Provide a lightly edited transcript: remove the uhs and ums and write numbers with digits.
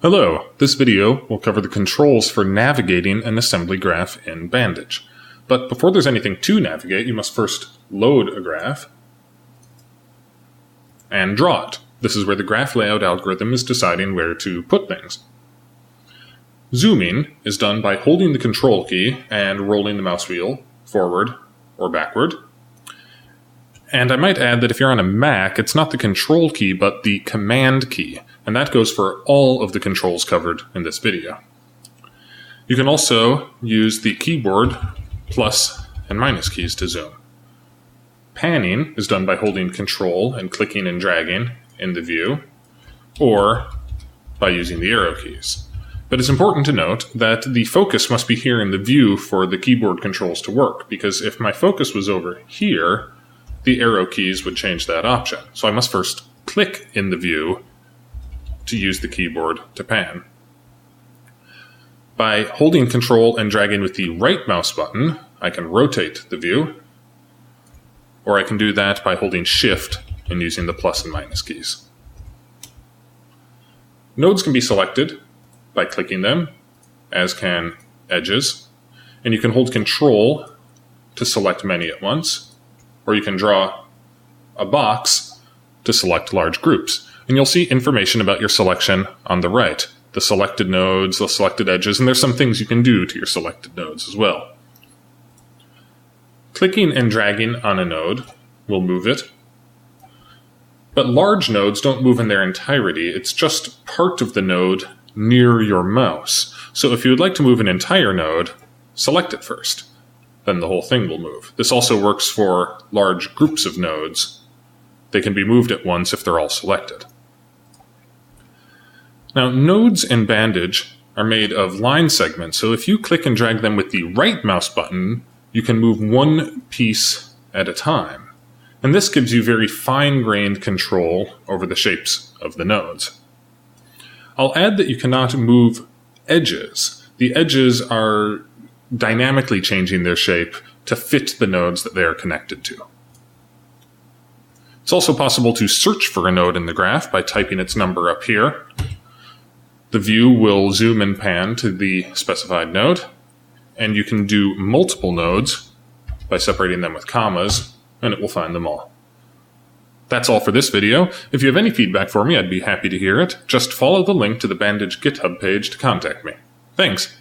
Hello, this video will cover the controls for navigating an assembly graph in Bandage. But before there's anything to navigate, you must first load a graph and draw it. This is where the graph layout algorithm is deciding where to put things. Zooming is done by holding the control key and rolling the mouse wheel forward or backward. And I might add that if you're on a Mac, it's not the control key, but the command key. And that goes for all of the controls covered in this video. You can also use the keyboard plus and minus keys to zoom. Panning is done by holding control and clicking and dragging in the view, or by using the arrow keys. But it's important to note that the focus must be here in the view for the keyboard controls to work, because if my focus was over here, the arrow keys would change that option. So I must first click in the view to use the keyboard to pan. By holding control and dragging with the right mouse button, I can rotate the view, or I can do that by holding shift and using the plus and minus keys. Nodes can be selected by clicking them, as can edges, and you can hold control to select many at once, or you can draw a box to select large groups. And you'll see information about your selection on the right. The selected nodes, the selected edges, and there's some things you can do to your selected nodes as well. Clicking and dragging on a node will move it. But large nodes don't move in their entirety. It's just part of the node near your mouse. So if you would like to move an entire node, select it first. Then the whole thing will move. This also works for large groups of nodes. They can be moved at once if they're all selected. Now, nodes in Bandage are made of line segments, so if you click and drag them with the right mouse button, you can move one piece at a time. And this gives you very fine-grained control over the shapes of the nodes. I'll add that you cannot move edges. The edges are dynamically changing their shape to fit the nodes that they are connected to. It's also possible to search for a node in the graph by typing its number up here. The view will zoom and pan to the specified node, and you can do multiple nodes by separating them with commas, and it will find them all. That's all for this video. If you have any feedback for me, I'd be happy to hear it. Just follow the link to the Bandage GitHub page to contact me. Thanks!